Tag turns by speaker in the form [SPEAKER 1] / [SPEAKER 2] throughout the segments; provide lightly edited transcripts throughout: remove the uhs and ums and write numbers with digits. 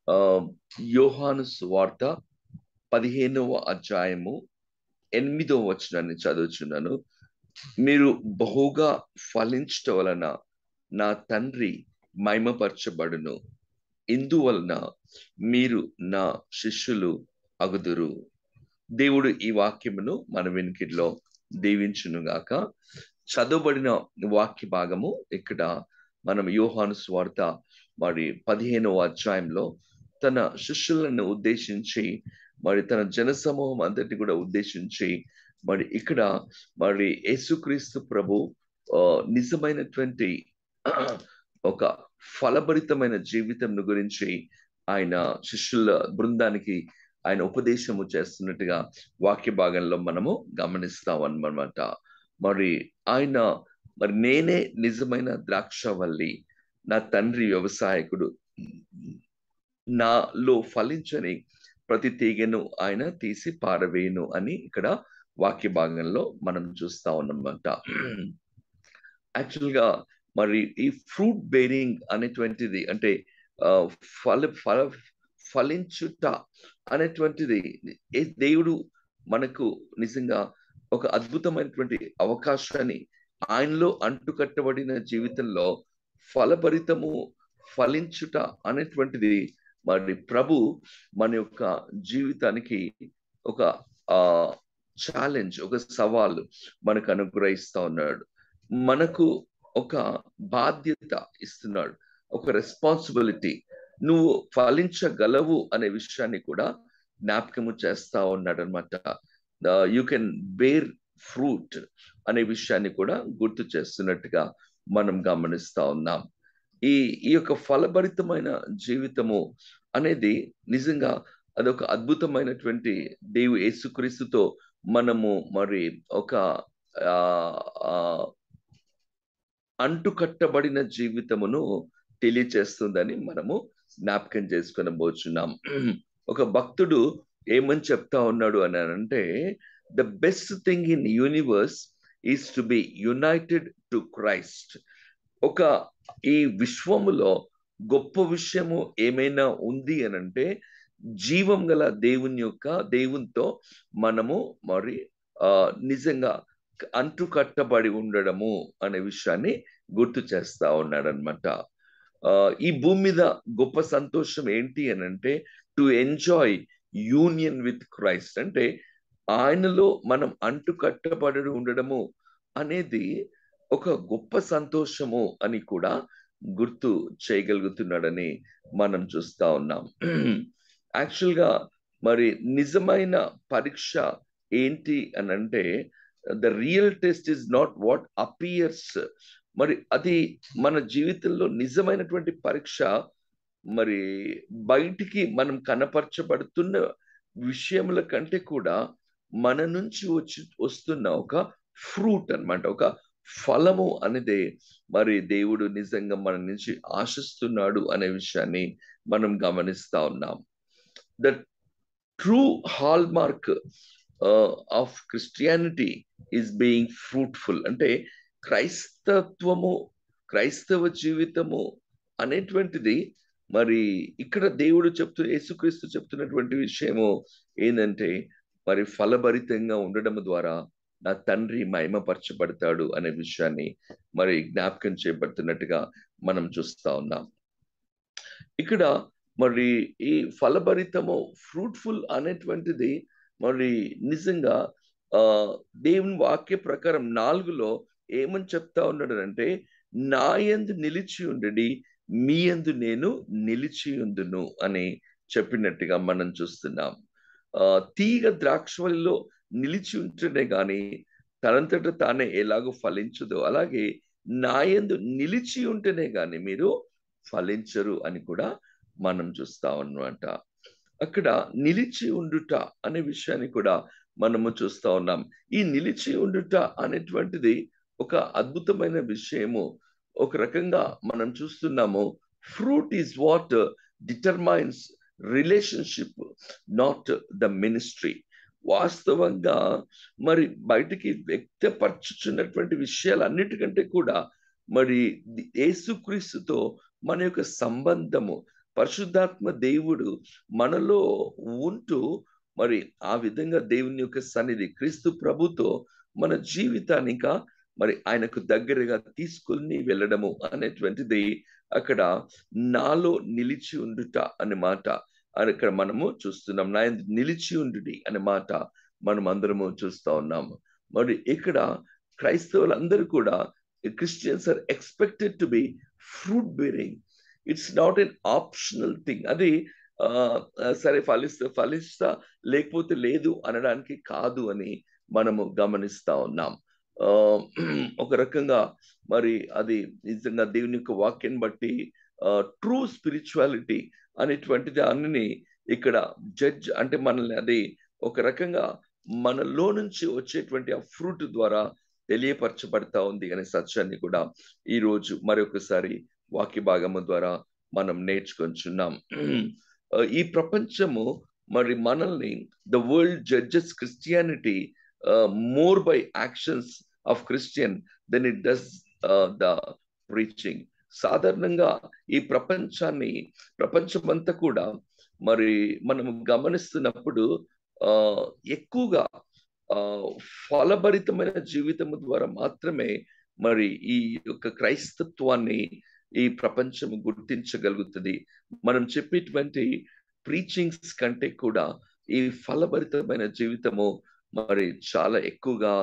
[SPEAKER 1] ఆ యోహాను సువార్త 15వ అధ్యాయము 8వ వచనాన్ని చదువుచున్నాను. మీరు బహుగా ఫలించటం వలన నా తండ్రి మహిమపరచబడును, ఇందువలన మీరు నా శిష్యులు అగుదురు. దేవుడు ఈ వాక్యమును మన వెనుకలో దీవించునుగాక. చదవబడిన వాక్య భాగము ఇక్కడ మనం యోహాను సువార్త 15వ అధ్యాయంలో తన శిష్యులను ఉద్దేశించి తన జన సమూహం అందరినీ కూడా ఉద్దేశించి ఇక్కడ యేసుక్రీస్తు ప్రభు నిజమైనటువంటి ఒక ఫలభరితమైన జీవితం గురించి ఆయన శిష్యుల బృందానికి ఆయన ఉపదేశము చేస్తున్నట్టుగా వాక్య భాగంలో మనము గమనిస్తాం అన్నమాట. ఆయన నేనే నిజమైన ద్రాక్షవల్లి, నా తండ్రి వ్యవసాయకుడు, నాలో ఫలించని ప్రతి తీగను ఆయన తీసి పారవేయును అని ఇక్కడ వాక్య భాగంలో మనం చూస్తా ఉన్నమాట. యాక్చువల్గా ఈ ఫ్రూట్ బేరింగ్ అనేటువంటిది అంటే ఫలించుట అనేటువంటిది దేవుడు మనకు నిజంగా ఒక అద్భుతమైనటువంటి అవకాశాన్ని ఆయనలో అంటుకట్టబడిన జీవితంలో ఫలభరితము ఫలించుట అనేటువంటిది ప్రభు మన యొక్క జీవితానికి ఒక ఛాలెంజ్, ఒక సవాలు మనకు అనుగ్రహిస్తా ఉన్నాడు. మనకు ఒక బాధ్యత ఇస్తున్నాడు, ఒక రెస్పాన్సిబిలిటీ. నువ్వు ఫలించగలవు అనే విషయాన్ని కూడా జ్ఞాపకము చేస్తా ఉన్నాడు అనమాట. యూ కెన్ బేర్ ఫ్రూట్ అనే విషయాన్ని కూడా గుర్తు చేస్తున్నట్టుగా మనం గమనిస్తా ఉన్నాం. ఈ యొక్క ఫలభరితమైన జీవితము అనేది నిజంగా అదొక అద్భుతమైనటువంటి యేసుక్రీస్తుతో మనము ఒక అంటుకట్టబడిన జీవితమును తెలియచేస్తుందని మనము జ్ఞాపకం చేసుకొనబోచున్నాం. ఒక భక్తుడు ఏమని చెప్తా ఉన్నాడు అని అంటే, the best thing in universe is to be United to Christ. ఒక ఈ విశ్వములో గొప్ప విషయము ఏమైనా ఉంది అని అంటే జీవం గల దేవునితో మనము నిజంగా అంటుకట్టబడి ఉండడము అనే విషయాన్ని గుర్తు చేస్తా ఉన్నాడు అనమాట. ఈ భూమి మీద గొప్ప సంతోషం ఏంటి అని అంటే to enjoy union with Christ. అంటే ఆయనలో మనం అంటుకట్టబడి ఉండడము అనేది ఒక గొప్ప సంతోషము అని కూడా గుర్తు చేయగలుగుతున్నాడని మనం చూస్తా ఉన్నాం. యాక్చువల్గా నిజమైన పరీక్ష ఏంటి అని అంటే the real test is not what appears. అది మన జీవితంలో నిజమైనటువంటి పరీక్ష బయటికి మనం కనపరచబడుతున్న విషయముల కంటే కూడా మన నుంచి వస్తున్న ఒక ఫ్రూట్ అన్నమాట, ఒక ఫలము అనేది దేవుడు నిజంగా మన నుంచి ఆశిస్తున్నాడు అనే విషయాన్ని మనం గమనిస్తా ఉన్నాం. The true hall mark of Christianity is being fruitful. అంటే క్రైస్తవ జీవితము అనేటువంటిది ఇక్కడ దేవుడు యేసుక్రీస్తు చెప్తున్నటువంటి విషయము ఏంటంటే ఫలభరితంగా ఉండడం ద్వారా నా తండ్రి మహిమపరచబడతాడు అనే విషయాన్ని జ్ఞాపకం చేయబడుతున్నట్టుగా మనం చూస్తా ఉన్నాం. ఇక్కడ ఈ ఫలభరితము ఫ్రూట్ఫుల్ అనేటువంటిది నిజంగా దేవుని వాక్య ప్రకారం 4లో ఏమని చెప్తా ఉన్నాడు అంటే, నా యందు నిలిచి ఉండడి, మీ యందు నేను నిలిచి ఉందును అని చెప్పినట్టుగా మనం చూస్తున్నాం. తీగ ద్రాక్షవల్లిలో నిలిచి ఉంటేనే గాని తనంతట తానే ఎలాగో ఫలించదు, అలాగే నా యందు నిలిచి ఉంటేనే గాని మీరు ఫలించరు అని కూడా మనం చూస్తాం అన్నమాట. అక్కడ నిలిచి ఉండుట అనే విషయాన్ని కూడా మనము చూస్తా ఉన్నాం. ఈ నిలిచి ఉండుట అనేటువంటిది ఒక అద్భుతమైన విషయము. ఒక రకంగా మనం చూస్తున్నాము, fruit is what determines relationship, not the ministry. వాస్తవంగా బయటికి వ్యక్తపరచుచున్నటువంటి విషయాలన్నిటికంటే కూడా యేసుక్రీస్తుతో మన యొక్క సంబంధము, పరిశుద్ధాత్మ దేవుడు మనలో ఉంటూ మరి ఆ విధంగా దేవుని యొక్క సన్నిధి క్రీస్తు ప్రభుతో మన జీవితాన్ని ఇంకా మరి ఆయనకు దగ్గరగా తీసుకుని వెళ్ళడము అనేటువంటిది అక్కడ నాలో నిలిచి ఉండుట అనే మాట అక్కడ మనము చూస్తున్నాం. నా నిలిచి ఉండుడి అనే మాట మనం అందరము చూస్తా ఉన్నాము. మరి ఇక్కడ క్రైస్తవులందరూ కూడా Christians are expected to be fruit bearing. It's not an optional thing. అది సరే ఫలిస్తా లేకపోతే లేదు అనడానికి కాదు అని మనము గమనిస్తా ఉన్నాం. ఒక రకంగా మరి అది నిజంగా దేవుని యొక్క వాక్యాన్ని బట్టి ట్రూ స్పిరిచువాలిటీ అనేటువంటిది అన్ని ఇక్కడ జడ్జ్ అంటే మనల్ని అది ఒక రకంగా మనలో నుంచి వచ్చేటువంటి ఆ ఫ్రూట్ ద్వారా తెలియపరచబడతా ఉంది అనే సత్యాన్ని కూడా ఈ రోజు మరొకసారి వాక్య భాగము ద్వారా మనం నేర్చుకొంచున్నాం. ఈ ప్రపంచము మరి మనల్ని the world judges Christianity more by actions of Christian than it does the preaching. సాధారణంగా ఈ ప్రపంచమంతా కూడా మరి మనం గమనిస్తున్నప్పుడు ఎక్కువగా ఫలభరితమైన జీవితము ద్వారా మాత్రమే మరి ఈ యొక్క క్రైస్తత్వాన్ని ఈ ప్రపంచం గుర్తించగలుగుతుంది. మనం చెప్పేటువంటి ప్రీచింగ్స్ కంటే కూడా ఈ ఫలభరితమైన జీవితము మరి చాలా ఎక్కువగా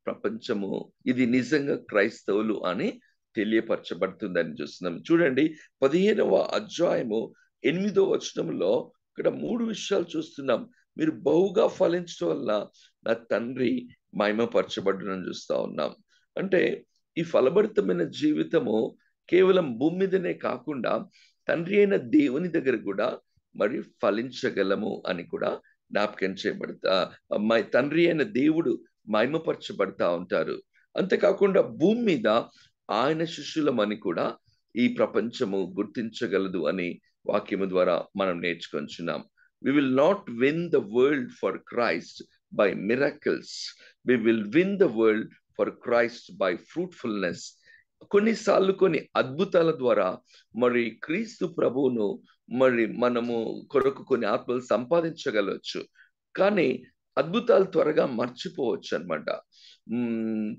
[SPEAKER 1] ప్రపంచము ఇది నిజంగా క్రైస్తవులు అని తెలియపరచబడుతుందని చూస్తున్నాం. చూడండి 15వ అధ్యాయము 8వ వచనంలో ఇక్కడ 3 విషయాలు చూస్తున్నాం. మీరు బహుగా ఫలించడం వల్ల నా తండ్రి మహిమపరచబడునని చూస్తా ఉన్నాం. అంటే ఈ ఫలభరితమైన జీవితము కేవలం భూమి మీదనే కాకుండా తండ్రి అయిన దేవుని దగ్గర కూడా మరి ఫలించగలము అని కూడా జ్ఞాపకం చేయబడతా. తండ్రి అయిన దేవుడు మహిమపరచబడతా ఉంటారు. అంతేకాకుండా భూమి మీద ఆయన శిష్యులమని కూడా ఈ ప్రపంచము గుర్తించగలదు అని వాక్యము ద్వారా మనం నేర్చుకొంచున్నాం. We will not win the world for Christ by miracles. We will win the world for Christ by fruitfulness. కొన్నిసార్లు కొన్ని అద్భుతాల ద్వారా మరి క్రీస్తు ప్రభువును మరి మనము కొరకు కొన్ని ఆత్మలు సంపాదించగలవచ్చు. కానీ అద్భుతాలు త్వరగా మర్చిపోవచ్చు అన్నమాట.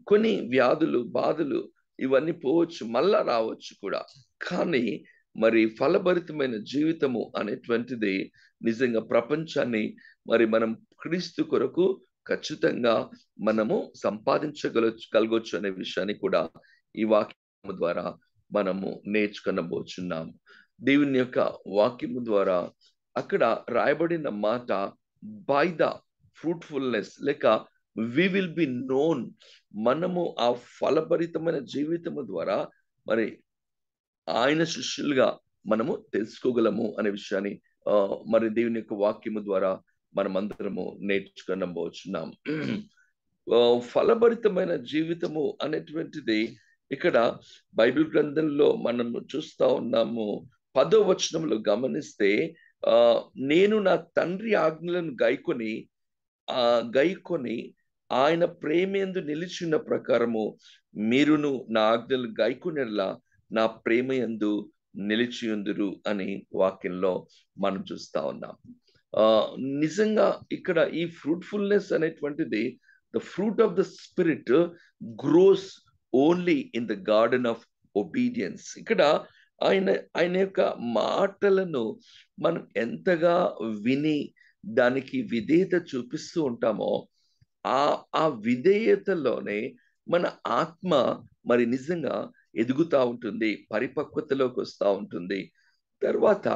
[SPEAKER 1] కొన్ని వ్యాధులు బాధలు ఇవన్నీ పోవచ్చు, మళ్ళా రావచ్చు కూడా. కానీ మరి ఫలభరితమైన జీవితము అనేటువంటిది నిజంగా ప్రపంచాన్ని మరి మనం క్రీస్తు కొరకు ఖచ్చితంగా మనము సంపాదించగలగొచ్చు అనే విషయాన్ని కూడా ఈ వాక్యము ద్వారా మనము నేర్చుకొనబోచున్నాము. దేవుని యొక్క వాక్యము ద్వారా అక్కడ రాయబడిన మాట బై ద ఫ్రూట్ఫుల్నెస్ లేక వి విల్ బి నోన్. మనము ఆ ఫలభరితమైన జీవితము ద్వారా మరి ఆయన శిష్యులుగా మనము తెలుసుకోగలము అనే విషయాన్ని మరి దేవుని యొక్క వాక్యము ద్వారా మనం అందరము నేర్చుకొనబోచున్నాం. ఫలభరితమైన జీవితము అనేటువంటిది ఇక్కడ బైబిల్ గ్రంథంలో మనము చూస్తా ఉన్నాము. 10వ వచనంలో గమనిస్తే నేను నా తండ్రి ఆజ్ఞలను గైకొని ఆయన ప్రేమయందు నిలిచిన ప్రకారము మీరును నా ఆజ్ఞలు గైకొనేలా నా ప్రేమయందు నిలిచియుందురు అని వాక్యంలో మనం చూస్తా ఉన్నాం. నిజంగా ఇక్కడ ఈ ఫ్రూట్ఫుల్నెస్ అనేటువంటిది the fruit of the spirit gross only in the garden of obedience. ఇక్కడ ఆయన యొక్క మాటలను మనం ఎంతగా విని దానికి విధేయత చూపిస్తూ ఉంటామో ఆ విధేయతలోనే మన ఆత్మ మరి నిజంగా ఎదుగుతా ఉంటుంది, పరిపక్వతలోకి వస్తూ ఉంటుంది, తర్వాత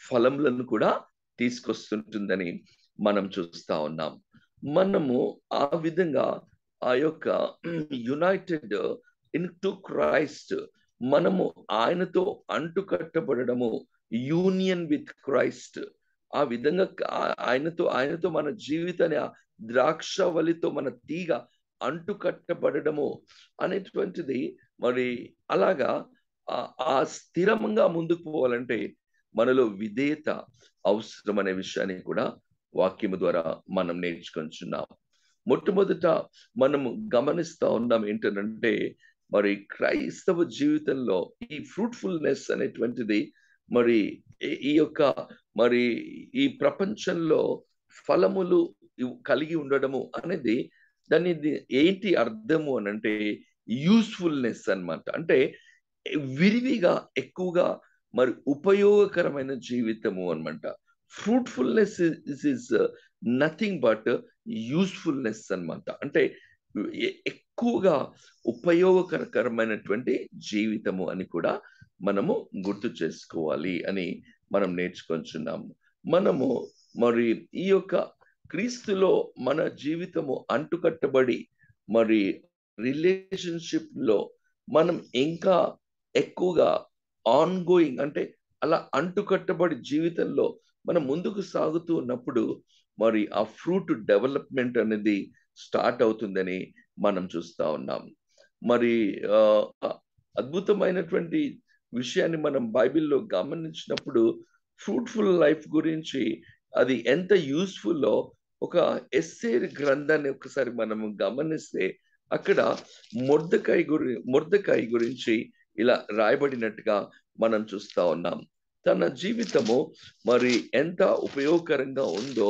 [SPEAKER 1] ఫలములను కూడా తీసుకొస్తుంటుందని మనం చూస్తా ఉన్నాం. మనము ఆ విధంగా ఆ యొక్క యునైటెడ్ ఇన్ టు క్రైస్ట్ మనము ఆయనతో అంటుకట్టబడము, యూనియన్ విత్ క్రైస్ట్. ఆ విధంగా ఆయనతో మన జీవితాన్ని ద్రాక్షవల్లితో మన తీగ అంటుకట్టబడము అనేటువంటిది మరి అలాగా ఆ స్థిరంగా ముందుకు పోవాలంటే మనలో విధేయత అవసరం అనే విషయాన్ని కూడా వాక్యము ద్వారా మనం నేర్చుకొంచున్నాం. మొట్టమొదట మనము గమనిస్తా ఉన్నాం ఏంటంటే మరి క్రైస్తవ జీవితంలో ఈ ఫ్రూట్ఫుల్నెస్ అనేటువంటిది మరి ఈ యొక్క మరి ఈ ప్రపంచంలో ఫలములు కలిగి ఉండడము అనేది దాని ఏంటి అర్థము అని అంటే యూస్ఫుల్నెస్ అన్నమాట. అంటే విరివిగా ఎక్కువగా మరి ఉపయోగకరమైన జీవితము అన్నమాట. Fruitfulness is nothing but usefulness అన్నమాట. అంటే ఎక్కువగా ఉపయోగకరమైనటువంటి జీవితము అని కూడా మనము గుర్తు చేసుకోవాలి అని మనం నేర్చుకొంచున్నాము. మనము మరి ఈ యొక్క క్రీస్తులో మన జీవితము అంటుకట్టబడి మరి రిలేషన్షిప్ లో మనం ఇంకా ఎక్కువగా ఆన్ గోయింగ్ అంటే అలా అంటుకట్టబడి జీవితంలో మనం ముందుకు సాగుతూ ఉన్నప్పుడు మరి ఆ ఫ్రూట్ డెవలప్మెంట్ అనేది స్టార్ట్ అవుతుందని మనం చూస్తా ఉన్నాం. మరి అద్భుతమైనటువంటి విషయాన్ని మనం బైబిల్లో గమనించినప్పుడు ఫ్రూట్ఫుల్ లైఫ్ గురించి అది ఎంత యూస్ఫుల్లో ఒక ఎస్సేర్ గ్రంథాన్ని ఒకసారి మనము గమనిస్తే అక్కడ మొర్దెకాయి గురించి ఇలా రాయబడినట్టుగా మనం చూస్తా ఉన్నాం. తన జీవితము మరి ఎంత ఉపయోగకరంగా ఉందో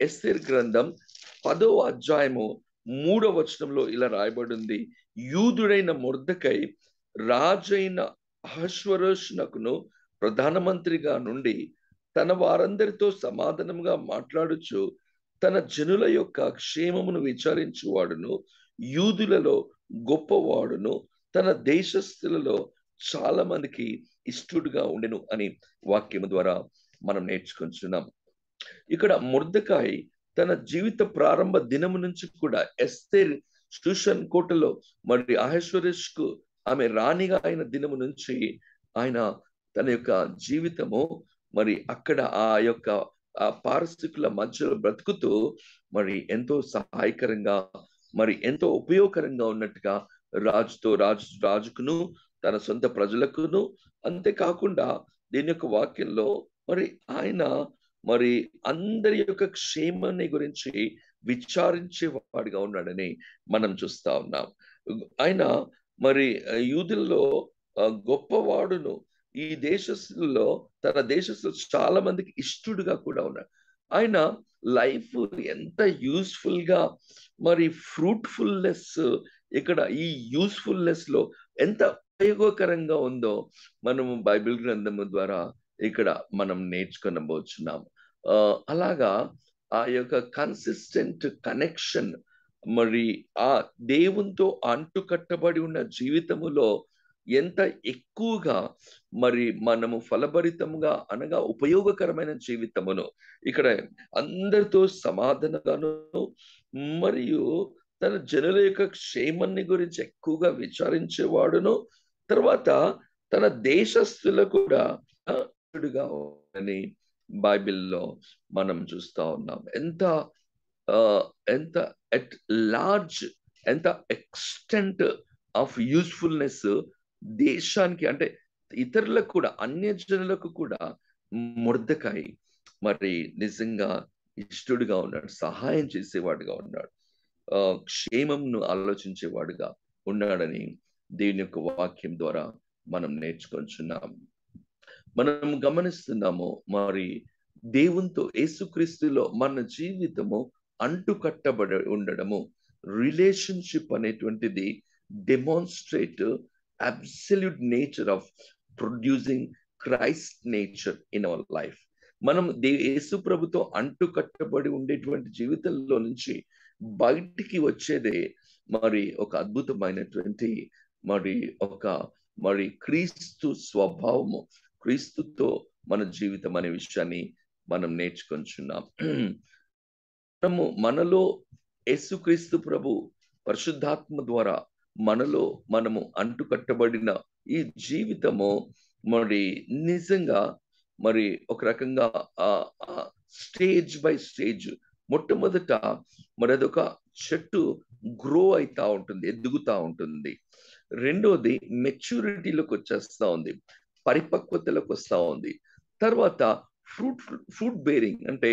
[SPEAKER 1] ఎస్తేర్ గ్రంథం 10వ అధ్యాయము 3వ వచనంలో ఇలా రాయబడింది. యూదుడైన మొర్దెకాయి రాజైన అహష్వేరోషునకును ప్రధానమంత్రిగా నుండి తన వారందరితో సమాధానంగా మాట్లాడుచు తన జనుల యొక్క క్షేమమును విచారించువాడును, యూదులలో గొప్పవాడును, తన దేశస్థులలో చాలా మందికి ఇష్టడుగా ఉండెను అని వాక్యము ద్వారా మనం నేర్చుకుంటున్నాం. ఇక్కడ మొర్దెకాయి తన జీవిత ప్రారంభ దినము నుంచి కూడా ఎస్తేర్ షూషన్ కోటలో మరి అహష్వేరోషుకు ఆమె రాణిగా అయిన దినము నుంచి ఆయన తన యొక్క జీవితము మరి అక్కడ ఆ యొక్క ఆ పారిస్థితుల మధ్యలో బ్రతుకుతూ మరి ఎంతో సహాయకరంగా మరి ఎంతో ఉపయోగకరంగా ఉన్నట్టుగా రాజుకును తన సొంత ప్రజలకును, అంతేకాకుండా దీని యొక్క వాక్యంలో మరి ఆయన మరి అందరి యొక్క క్షేమాన్ని గురించి విచారించేవాడిగా ఉన్నాడని మనం చూస్తా ఉన్నాం. ఆయన మరి యూదుల్లో గొప్పవాడును, ఈ దేశస్తుల్లో తన దేశస్తులు చాలా మందికి ఇష్టడుగా కూడా ఉన్నాడు. ఆయన లైఫ్ ఎంత యూస్ఫుల్ గా మరి ఫ్రూట్ఫుల్నెస్ ఇక్కడ ఈ యూస్ఫుల్నెస్ లో ఎంత ఉపయోగకరంగా ఉందో మనము బైబిల్ గ్రంథము ద్వారా ఇక్కడ మనం నేర్చుకొనబోచున్నాం. అలాగా ఆ యొక్క కన్సిస్టెంట్ కనెక్షన్ మరి ఆ దేవునితో అంటుకట్టబడి ఉన్న జీవితములో ఎంత ఎక్కువగా మరి మనము ఫలభరితంగా అనగా ఉపయోగకరమైన జీవితమును ఇక్కడ అందరితో సమాధానగాను మరియు తన జనుల యొక్క క్షేమాన్ని గురించి ఎక్కువగా విచారించేవాడును, తర్వాత తన దేశస్థులు కూడా అని బైబిల్లో మనం చూస్తా ఉన్నాం. ఎంత ఎంత ఎట్ లార్జ్, ఎంత ఎక్స్టెంట్ ఆఫ్ యూస్ఫుల్నెస్ దేశానికి అంటే ఇతరులకు కూడా అన్య జనులకు కూడా మొర్దెకాయి మరి నిజంగా ఇష్టడుగా ఉన్నాడు, సహాయం చేసేవాడుగా ఉన్నాడు, క్షేమంను ఆలోచించేవాడుగా ఉన్నాడని దేవుని యొక్క వాక్యం ద్వారా మనం నేర్చుకొంచున్నాం. మనం గమనిస్తున్నాము మరి దేవునితో యేసుక్రీస్తులో మన జీవితము అంటుకట్టబడి ఉండడము, రిలేషన్షిప్ అనేటువంటిది demonstrate absolute nature of producing Christ nature in our life. మనం యేసు ప్రభుతో అంటుకట్టబడి ఉండేటువంటి జీవితంలో నుంచి బయటికి వచ్చేదే మరి ఒక అద్భుతమైనటువంటి మరి క్రీస్తు స్వభావము, క్రీస్తుతో మన జీవితం అనే విషయాన్ని మనం నేర్చుకొంచున్నాం. మనలో యేసుక్రీస్తు ప్రభు పరిశుద్ధాత్మ ద్వారా మనము అంటుకట్టబడిన ఈ జీవితము మరి నిజంగా మరి ఒక రకంగా స్టేజ్ బై స్టేజ్ మొట్టమొదట మరి అదొక చెట్టు గ్రో అవుతా ఉంటుంది, ఎదుగుతా ఉంటుంది. రెండోది మెచ్యూరిటీలోకి వచ్చేస్తా ఉంది, పరిపక్వతలకు వస్తా ఉంది. తర్వాత ఫ్రూట్ బేరింగ్ అంటే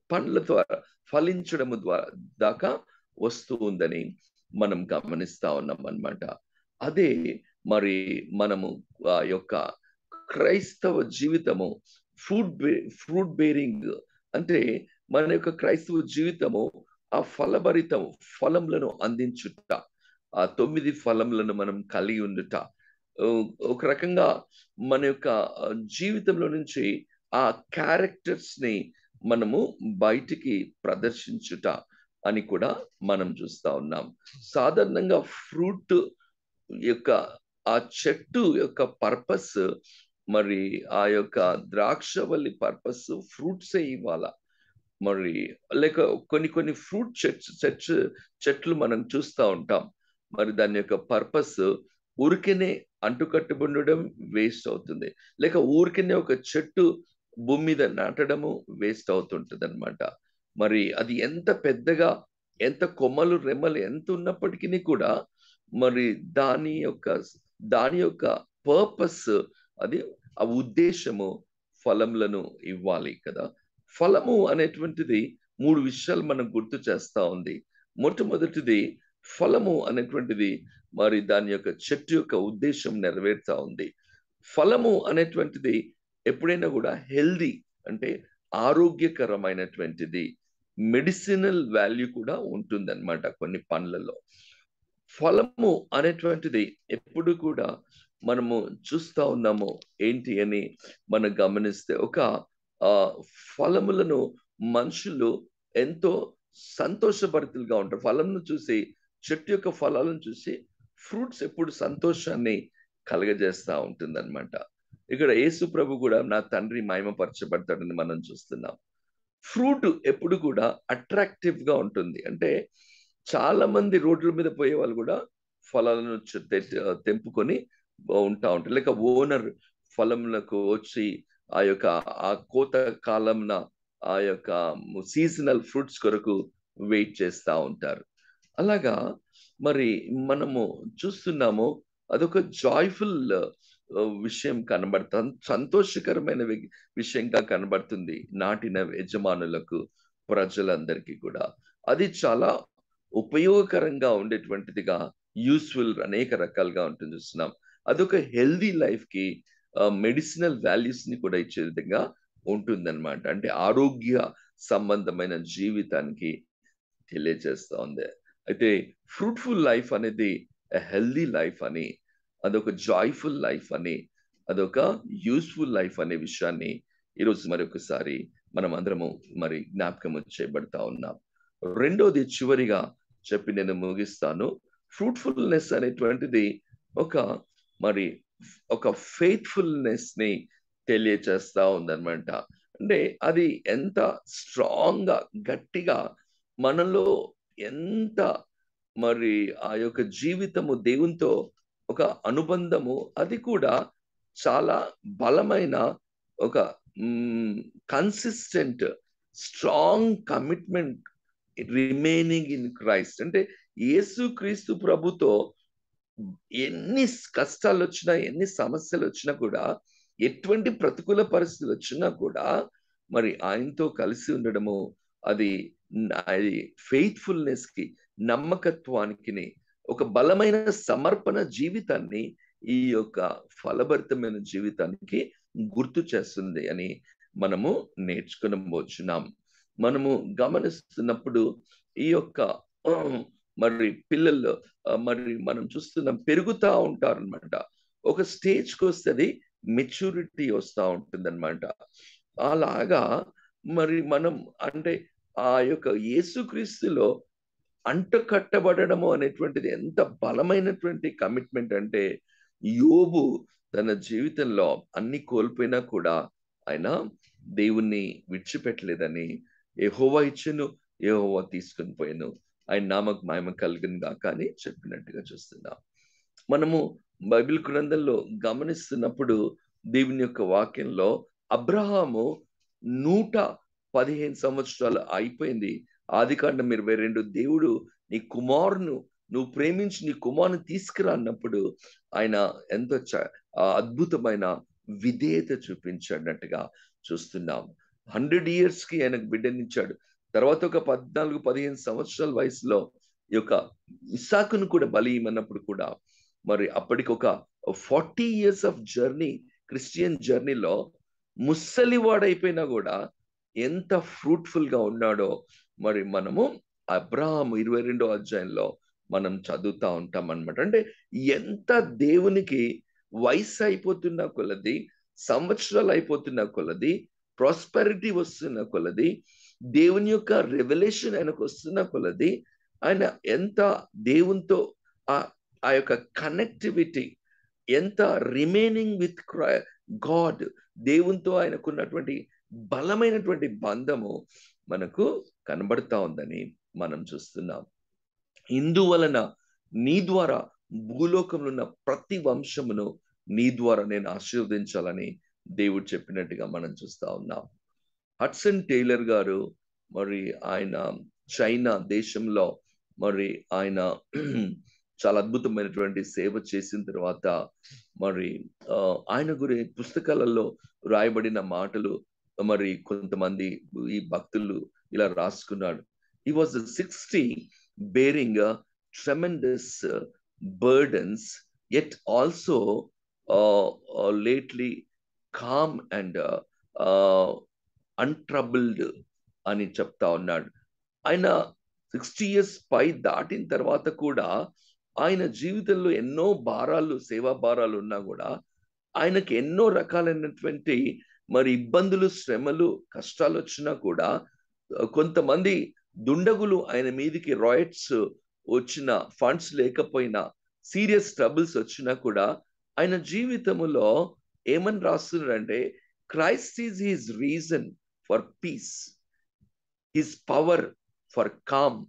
[SPEAKER 1] పండ్ల ద్వారా ఫలించడం ద్వారా దాకా వస్తూ ఉందని మనం గమనిస్తా ఉన్నాం అన్నమాట. అదే మరి మనము ఆ యొక్క క్రైస్తవ జీవితము ఫ్రూట్ బేరింగ్ అంటే మన యొక్క క్రైస్తవ జీవితము ఆ ఫలభరితం ఫలములను అందించుట, ఆ 9 ఫలములను మనం కలిగి ఉండుట, ఒక రకంగా మన యొక్క జీవితంలో నుంచి ఆ క్యారెక్టర్స్ ని మనము బయటికి ప్రదర్శించుట అని కూడా మనం చూస్తా ఉన్నాం. సాధారణంగా ఫ్రూట్ యొక్క ఆ చెట్టు యొక్క పర్పస్, మరి ఆ యొక్క ద్రాక్షవల్లి పర్పస్ ఫ్రూట్సే ఇవ్వాల. మరి లేక కొన్ని ఫ్రూట్ చెట్లు మనం చూస్తూ ఉంటాం. మరి దాని యొక్క పర్పస్ ఊరికనే అంటుకట్టుబడడం వేస్ట్ అవుతుంది, లేక ఊరికనే ఒక చెట్టు భూమి మీద నాటడము వేస్ట్ అవుతుంటది అనమాట. మరి అది ఎంత పెద్దగా, ఎంత కొమ్మలు రెమ్మలు ఎంత ఉన్నప్పటికీ కూడా మరి దాని యొక్క పర్పస్, అది ఆ ఉద్దేశము ఫలములను ఇవ్వాలి కదా. ఫలము అనేటువంటిది 3 విషయాలు మనం గుర్తు చేస్తా ఉంది. మొట్టమొదటిది, ఫలము అనేటువంటిది మరి దాని యొక్క చెట్టు యొక్క ఉద్దేశం నెరవేరుతా ఉంది. ఫలము అనేటువంటిది ఎప్పుడైనా కూడా హెల్దీ అంటే ఆరోగ్యకరమైనటువంటిది, మెడిసినల్ వాల్యూ కూడా ఉంటుందన్నమాట కొన్ని పండ్లలో. ఫలము అనేటువంటిది ఎప్పుడు కూడా మనము చూస్తా ఉన్నాము ఏంటి అని మనం గమనిస్తే, ఒక ఫలములను మనుషులు ఎంతో సంతోషభరితులుగా ఉంటారు. ఫలంను చూసి, చెట్టు యొక్క ఫలాలను చూసి ఫ్రూట్స్ ఎప్పుడు సంతోషాన్ని కలగజేస్తా ఉంటుందన్నమాట. ఇక్కడ యేసు ప్రభు కూడా నా తండ్రి మహిమపరచబడతాడని మనం చూస్తున్నాం. ఫ్రూట్ ఎప్పుడు కూడా అట్రాక్టివ్ గా ఉంటుంది. అంటే చాలా మంది రోడ్ల మీద పోయే వాళ్ళు కూడా ఫలాలను తెంపుకొని ఉంటా ఉంటారు, లేక ఓనర్ ఫలములకు వచ్చి ఆ కోత కాలంన ఆ యొక్క సీజనల్ ఫ్రూట్స్ కొరకు వెయిట్ చేస్తూ ఉంటారు. అలాగా మరి మనము చూస్తున్నాము, అదొక జాయ్ఫుల్ విషయం కనబడుతుంది, సంతోషకరమైన విషయంగా కనబడుతుంది నాటిన యజమానులకు, ప్రజలందరికీ కూడా. అది చాలా ఉపయోగకరంగా ఉండేటువంటిదిగా, యూస్ఫుల్ అనేక రకాలుగా ఉంటుంది చూస్తున్నాం. అదొక హెల్దీ లైఫ్ కి మెడిసినల్ వాల్యూస్ ని కూడా ఇచ్చే విధంగా ఉంటుందన్నమాట. అంటే ఆరోగ్య సంబంధమైన జీవితానికి తెలియజేస్తా ఉంది. అయితే ఫ్రూట్ఫుల్ లైఫ్ అనేది హెల్దీ లైఫ్ అని, అదొక జాయ్ఫుల్ లైఫ్ అని, అదొక యూస్ఫుల్ లైఫ్ అనే విషయాన్ని ఈరోజు మరొకసారి మనం అందరము మరి జ్ఞాపకం చేయబడతా ఉన్నాం. రెండోది చివరిగా చెప్పి నేను ముగిస్తాను. ఫ్రూట్ఫుల్నెస్ అనేటువంటిది ఒక ఫెయిత్ఫుల్నెస్ ని తెలియచేస్తా ఉందన్నమాట. అంటే అది ఎంత స్ట్రాంగ్ గా, గట్టిగా మనలో ఎంత మరి ఆ యొక్క జీవితము దేవునితో ఒక అనుబంధము, అది కూడా చాలా బలమైన ఒక consistent strong commitment remaining in Christ. అంటే యేసు క్రీస్తు ప్రభుతో ఎన్ని కష్టాలు వచ్చినా, ఎన్ని సమస్యలు వచ్చినా కూడా, ఎటువంటి ప్రతికూల పరిస్థితులు వచ్చినా కూడా మరి ఆయనతో కలిసి ఉండడము, అది ఫెయిత్ఫుల్నెస్ కి, నమ్మకత్వానికి, ఒక బలమైన సమర్పణ జీవితాన్ని ఈ యొక్క ఫలభరితమైన జీవితానికి గుర్తు చేస్తుంది అని మనము నేర్చుకునవచ్చున్నాం. మనము గమనిస్తున్నప్పుడు ఈ యొక్క మరి పిల్లలు మరి మనం చూస్తున్నాం, పెరుగుతూ ఉంటారనమాట. ఒక స్టేజ్కి వస్తుంది, మెచ్యూరిటీ వస్తూ ఉంటుందన్నమాట. అలాగా మరి మనం అంటే ఆ యొక్క యేసుక్రీస్తులో అంటకట్టబడము అనేటువంటిది ఎంత బలమైనటువంటి కమిట్మెంట్ అంటే, యోబు తన జీవితంలో అన్ని కోల్పోయినా కూడా ఆయన దేవుణ్ణి విడిచిపెట్టలేదని, యెహోవా ఇచ్చెను, యెహోవా తీసుకుని పోయాను, ఆయన నామకు మహిమ కలుగును గాక అని చెప్పినట్టుగా చూస్తున్నాం. మనము బైబిల్ గ్రంథంలో గమనిస్తున్నప్పుడు దేవుని యొక్క వాక్యంలో అబ్రహాము 115 సంవత్సరాలు అయిపోయింది. ఆదికాండం 22 దేవుడు నీ కుమారును నువ్వు ప్రేమించి నీ కుమారుని తీసుకురా అన్నప్పుడు ఆయన ఎంతో అద్భుతమైన విధేయత చూపించాడన్నట్టుగా చూస్తున్నాం. 100 years కి ఆయనకు బిడ్డనిచ్చాడు. తర్వాత ఒక 14-15 సంవత్సరాల వయసులో ఈ యొక్క ఇస్సాకును కూడా బలి ఇవ్వనప్పుడు కూడా మరి అప్పటికి ఒక 40 years ఆఫ్ జర్నీ క్రిస్టియన్ జర్నీలో ముసలివాడైపోయినా కూడా ఎంత ఫ్రూట్ఫుల్ గా ఉన్నాడో మరి మనము అబ్రహాం 22వ అధ్యాయంలో మనం చదువుతా ఉంటాం అన్నమాట. అంటే ఎంత దేవునికి వయసు అయిపోతున్న కొలది, సంవత్సరాలు అయిపోతున్న కొలది, ప్రాస్పెరిటీ వస్తున్న కొలది, దేవుని యొక్క రెవల్యూషన్ ఆయనకు వస్తున్న కొలది, ఆయన ఎంత దేవునితో ఆ ఆ యొక్క కనెక్టివిటీ, ఎంత రిమైనింగ్ విత్ గాడ్, దేవునితో ఆయనకున్నటువంటి బలమైనటువంటి బంధము మనకు కనబడతా ఉందని మనం చూస్తున్నాం. ఇందువలన నీ ద్వారా భూలోకంలో ఉన్న ప్రతి వంశమును నీ ద్వారా నేను ఆశీర్వదించాలని దేవుడు చెప్పినట్టుగా మనం చూస్తా ఉన్నాం. హడ్సన్ టైలర్ గారు మరి ఆయన చైనా దేశంలో మరి ఆయన చాలా అద్భుతమైనటువంటి సేవ చేసిన తర్వాత మరి ఆయన పుస్తకాలలో రాయబడిన మాటలు మరి కొంతమంది ఈ భక్తులు ఇలా రాసుకున్నాడు. He was 60 bearing tremendous burdens, yet also lately calm and untroubled అని చెప్తా ఉన్నాడు. ఆయన 60 years పై దాటిన తర్వాత కూడా ఆయన జీవితంలో ఎన్నో భారాలు, సేవా భారాలు ఉన్నా కూడా ఆయనకి ఎన్నో రకాలైనటువంటి మరి ఇబ్బందులు, శ్రమలు, కష్టాలు వచ్చినా కూడా, కొంతమంది దుండగులు ఆయన మీదికి రాయట్స్ వచ్చిన, ఫండ్స్ లేకపోయినా, సీరియస్ ట్రబుల్స్ వచ్చినా కూడా ఆయన జీవితంలో ఏమని రాస్తున్నాడంటే, Christ is his reason for peace, his power for calm,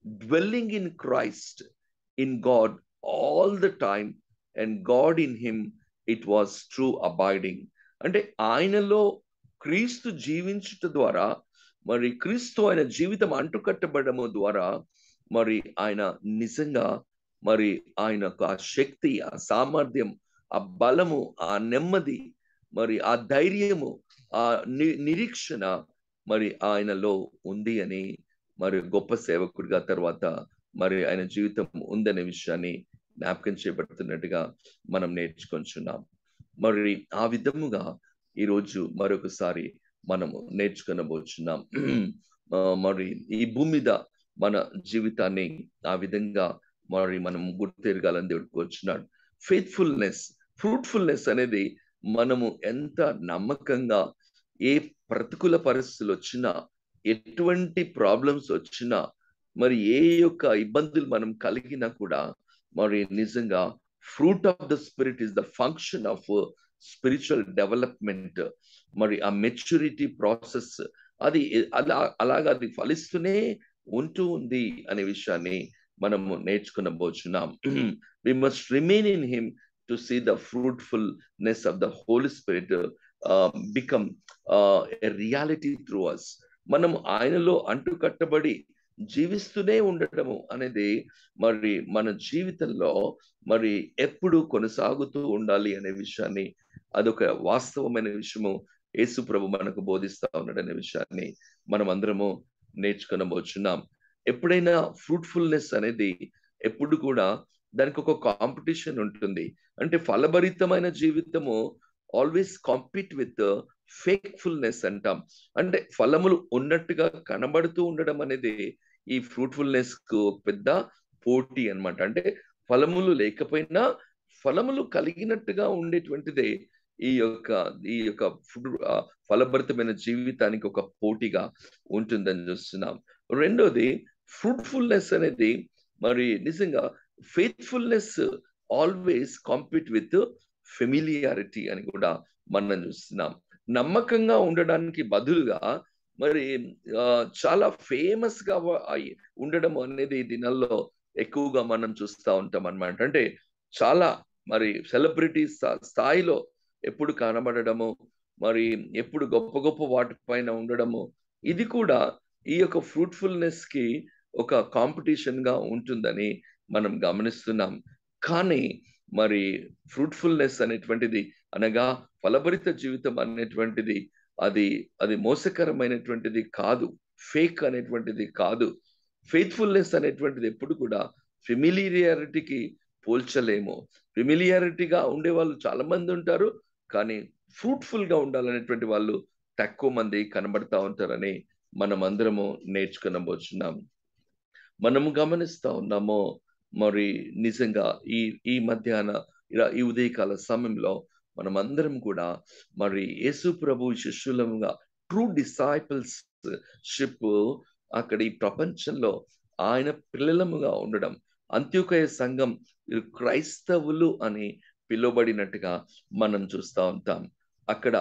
[SPEAKER 1] dwelling in Christ, in God all the time, and God in him, it was true abiding. అంటే ఆయనలో క్రీస్తు జీవించుట ద్వారా, మరి క్రీస్తు ఆయన జీవితం అంటుకట్టబడము ద్వారా మరి ఆయన నిజంగా మరి ఆయనకు ఆ శక్తి, ఆ సామర్థ్యం, ఆ బలము, ఆ నెమ్మది, మరి ఆ ధైర్యము, ఆ నిరీక్షణ మరి ఆయనలో ఉంది అని మరి గొప్ప సేవకుడిగా తర్వాత మరి ఆయన జీవితం ఉందనే విషయాన్ని జ్ఞాపకం చేయబడుతున్నట్టుగా మనం నేర్చుకొంచున్నాం. మరి ఆ విధముగా ఈరోజు మరొకసారి మనము నేర్చుకొనబోచున్నాం. మరి ఈ భూమి మీద మన జీవితాన్ని ఆ విధంగా మరి మనం గుర్తెరగాలని దేవుడికి వచ్చినాడు. ఫెయిత్ఫుల్నెస్, ఫ్రూట్ఫుల్నెస్ అనేది మనము ఎంత నమ్మకంగా, ఏ ప్రతికూల పరిస్థితులు వచ్చినా, ఎటువంటి ప్రాబ్లమ్స్ వచ్చినా, మరి ఏ యొక్క ఇబ్బందులు మనం కలిగినా కూడా మరి నిజంగా fruit of the spirit is the function of spiritual development. మరి ఆ మెచ్యూరిటీ ప్రాసెస్ అది అలాగా అది ఫలిస్తూనే ఉంటూ ఉంది అనే విషయాన్ని మనము నేర్చుకునబోచున్నాం. We must remain in him to see the fruitfulness of the Holy Spirit become a reality through us. మనం ఆయనలో అంటుకట్టబడి జీవిస్తూనే ఉండటము అనేది మరి మన జీవితంలో మరి ఎప్పుడు కొనసాగుతూ ఉండాలి అనే విషయాన్ని, అదొక వాస్తవమైన విషయము యేసు ప్రభు మనకు బోధిస్తా ఉన్నాడు అనే విషయాన్ని మనం అందరము నేర్చుకునబోచున్నాం. ఎప్పుడైనా ఫ్రూట్ఫుల్నెస్ అనేది ఎప్పుడు కూడా దానికి ఒక కాంపిటీషన్ ఉంటుంది. అంటే ఫలభరితమైన జీవితము ఆల్వేస్ కాంపీట్ విత్ ఫేక్ఫుల్నెస్ అంటాం. అంటే ఫలములు ఉన్నట్టుగా కనబడుతూ ఉండడం అనేది ఈ ఫ్రూట్ఫుల్నెస్ కు పెద్ద పోటీ అన్నమాట. అంటే ఫలములు లేకపోయినా ఫలములు కలిగినట్టుగా ఉండేటువంటిదే ఈ యొక్క ఫలభరితమైన జీవితానికి ఒక పోటీగా ఉంటుందని చూస్తున్నాం. రెండోది, ఫ్రూట్ఫుల్నెస్ అనేది మరి నిజంగా faithfulness always compete with familiarity అని కూడా మనం చూస్తున్నాం. నమ్మకంగా ఉండడానికి బదులుగా మరి చాలా ఫేమస్ గా ఉండడం అనేది ఈ దినాల్లో ఎక్కువగా మనం చూస్తూ ఉంటాం అన్నమాట. అంటే చాలా మరి సెలబ్రిటీ స్థాయిలో ఎప్పుడు కనబడము, మరి ఎప్పుడు గొప్ప గొప్ప వాటిపైన ఉండడము, ఇది కూడా ఈ యొక్క ఫ్రూట్ఫుల్నెస్ కి ఒక కాంపిటీషన్ గా ఉంటుందని మనం గమనిస్తున్నాం. కానీ మరి ఫ్రూట్ఫుల్నెస్ అనేటువంటిది, అనగా ఫలభరిత జీవితం అనేటువంటిది అది మోసకరమైనటువంటిది కాదు, ఫేక్ అనేటువంటిది కాదు. ఫెయిత్ఫుల్నెస్ అనేటువంటిది ఎప్పుడు కూడా ఫెమిలియారిటీకి పోల్చలేము. ఫెమిలియారిటీగా ఉండే వాళ్ళు చాలా మంది ఉంటారు, కానీ ఫ్రూట్ఫుల్ గా ఉండాలనేటువంటి వాళ్ళు తక్కువ మంది కనబడతా ఉంటారని మనం అందరము నేర్చుకునబోచున్నాం. మనము గమనిస్తా ఉన్నాము. మరి నిజంగా ఈ ఈ మధ్యాహ్న ఈ ఉదయకాల సమయంలో మనమందరం కూడా మరి యేసు ప్రభు శిష్యులముగా ట్రూ డిసైపుల్స్ షిప్ అక్కడ ఈ ప్రపంచంలో ఆయన పిల్లలముగా ఉండడం, అంత్యోకయ సంఘం క్రైస్తవులు అని పిలువబడినట్టుగా మనం చూస్తూ ఉంటాం. అక్కడ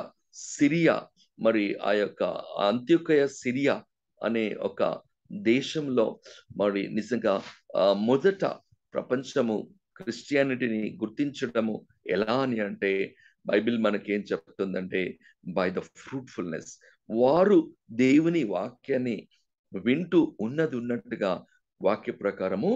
[SPEAKER 1] సిరియా, మరి ఆ యొక్క అంత్యోకయ సిరియా అనే ఒక దేశంలో మరి నిజంగా మొదట ప్రపంచము క్రిస్టియానిటీని గుర్తించడము ఎలా అని అంటే, బైబిల్ మనకేం చెప్తుందంటే బై ద ఫ్రూట్ఫుల్నెస్. వారు దేవుని వాక్యాన్ని వింటూ ఉన్నది ఉన్నట్టుగా వాక్య ప్రకారము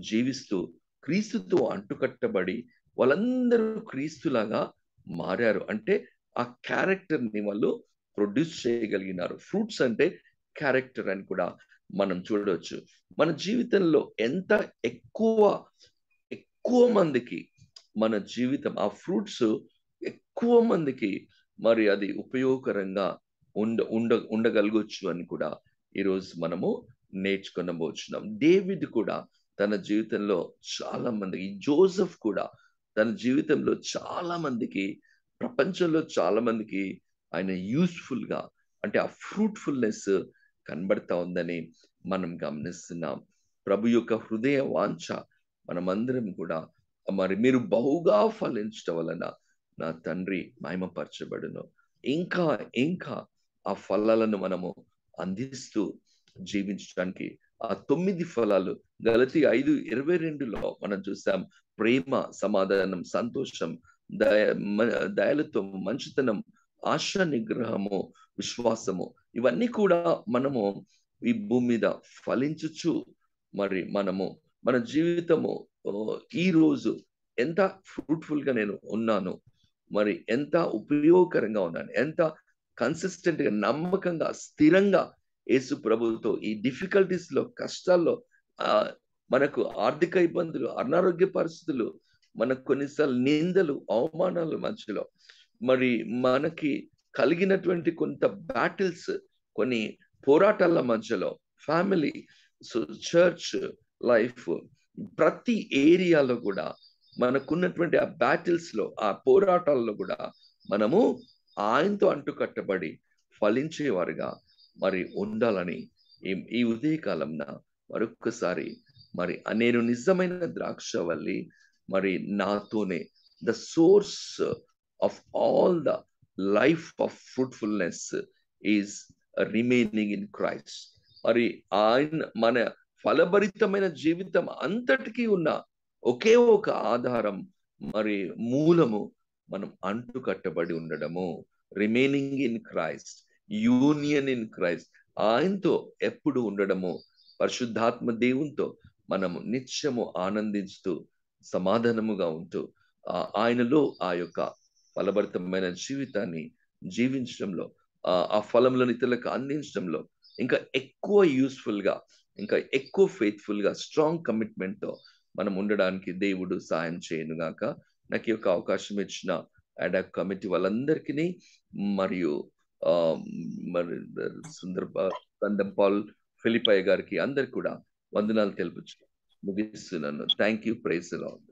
[SPEAKER 1] జీవిస్తూ క్రీస్తుతో అంటుకట్టబడి వాళ్ళందరూ క్రీస్తులాగా మారారు. అంటే ఆ క్యారెక్టర్ ని వాళ్ళు ప్రొడ్యూస్ చేయగలిగినారు. ఫ్రూట్స్ అంటే క్యారెక్టర్ అని కూడా మనం చూడవచ్చు. మన జీవితంలో ఎంత ఎక్కువ మందికి మన జీవితం ఆ ఫ్రూట్స్ ఎక్కువ మందికి మరి అది ఉపయోగకరంగా ఉండగలగొచ్చు అని కూడా ఈరోజు మనము నేర్చుకునబోచున్నాం. డేవిడ్ కూడా తన జీవితంలో చాలా మందికి, జోసెఫ్ కూడా తన జీవితంలో చాలా మందికి, ప్రపంచంలో చాలా మందికి ఆయన యూస్ఫుల్ గా, అంటే ఆ ఫ్రూట్ఫుల్నెస్ కనబడతా ఉందని మనం గమనిస్తున్నాం. ప్రభు యొక్క హృదయ వాంఛ మనమందరం కూడా మరి మీరు బహుగా ఫలించడం వలన నా తండ్రి మహిమపరచబడును. ఇంకా ఇంకా ఆ ఫలాలను మనము అందిస్తూ జీవించడానికి ఆ 9 ఫలాలు గలతీ 5:22లో మనం చూసాం. ప్రేమ, సమాధానం, సంతోషం, దయలతో, మంచితనం, ఆశ నిగ్రహము, విశ్వాసము, ఇవన్నీ కూడా మనము ఈ భూమి మీద ఫలించుచు మరి మనము మన జీవితము ఈ రోజు ఎంత ఫ్రూట్ఫుల్ గా నేను ఉన్నాను, మరి ఎంత ఉపయోగకరంగా ఉన్నాను, ఎంత కన్సిస్టెంట్ గా, నమ్మకంగా, స్థిరంగా యేసు ప్రభువుతో ఈ డిఫికల్టీస్ లో, కష్టాల్లో, మనకు ఆర్థిక ఇబ్బందులు, అనారోగ్య పరిస్థితులు, మనకు కొన్నిసార్లు నిందలు, అవమానాల మధ్యలో, మరి మనకి కలిగినటువంటి కొంత బ్యాటిల్స్, కొన్ని పోరాటాల మధ్యలో, ఫ్యామిలీ, చర్చ్ లైఫ్, ప్రతి ఏరియాలో కూడా మనకున్నటువంటి ఆ బ్యాటిల్స్ లో, ఆ పోరాటాల్లో కూడా మనము ఆయనతో అంటుకట్టబడి ఫలించేవారుగా మరి ఉండాలని ఈ ఉదయకాలంన మరొక్కసారి మరి నేను నిజమైన ద్రాక్షవల్లి, మరి నాతోనే the source of all the life of fruitfulness is remaining in Christ. మరి ఆయన మన ఫలభరితమైన జీవితం అంతటికీ ఉన్న ఒకే ఒక ఆధారం, మరి మూలము, మనం అంటుకట్టబడి ఉండడము, remaining in Christ, union in Christ, ఆయనతో ఎప్పుడు ఉండడము, పరిశుద్ధాత్మ దేవునితో మనము నిత్యము ఆనందిస్తూ సమాధానముగా ఉంటూ ఆయనలో ఆ యొక్క ఫలభరితమైన జీవితాన్ని జీవించడంలో, ఆ ఫలములను ఇతరులకు అందించడంలో ఇంకా ఎక్కువ యూస్ఫుల్ గా, ఇంకా ఎక్కువ ఫెయిత్ఫుల్ గా, స్ట్రాంగ్ కమిట్మెంట్ తో మనం ఉండడానికి దేవుడు సాయం చేయను గాక. నాకు ఈ యొక్క అవకాశం ఇచ్చిన అడాక్ కమిటీ వాళ్ళందరికీ, మరియు మరి సందం పాల్ ఫిలిపయ్య గారికి, అందరికి కూడా వందనాలు తెలుపుచు ముగిస్తున్నాను. Thank you. Praise the lord.